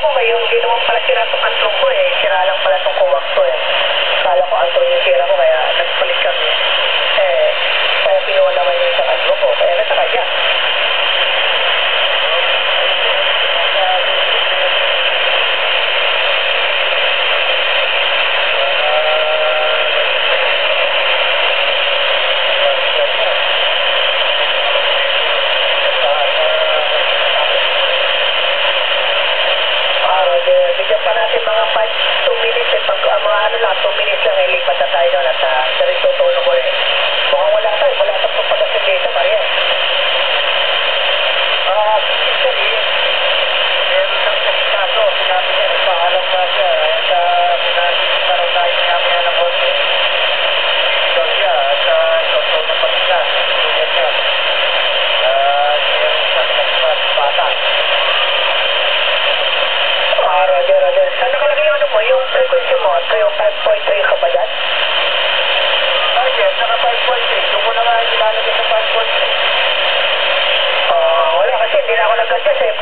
ko ngayon, hindi naman pala sira itong antlong ko eh. Sira lang pala itong kuwak ko eh. Kala ko antlong yung sira ko, kaya nagpalit kami. Kaya pinuha naman yung sa antlong ko. Kaya nasa kanya. Bigyan pa natin mga 2 minutes eh. Pag mga ano lang, 2 minutes lang ilipat na tayo doon at sarito tulong ko eh. Mukhang wala tayo, wala tayo pagpagasin dito, Maria. Actually, meron siyang kaso, sinabi niya, nagpaalam na siya, pinagkaroon tayo niya ng bote. Ito siya, at totoo na pati siya, tulungan siya. Meron siyang bata. Roger. Saan nakalagay yung ano mo? Yung frequency mo? Ito yung 5.3 ka ba dyan? Yes, naka 5.3. Doon mo na nga ilalagay sa 5.3. Wala kasi hindi na ako nag-adjust eh.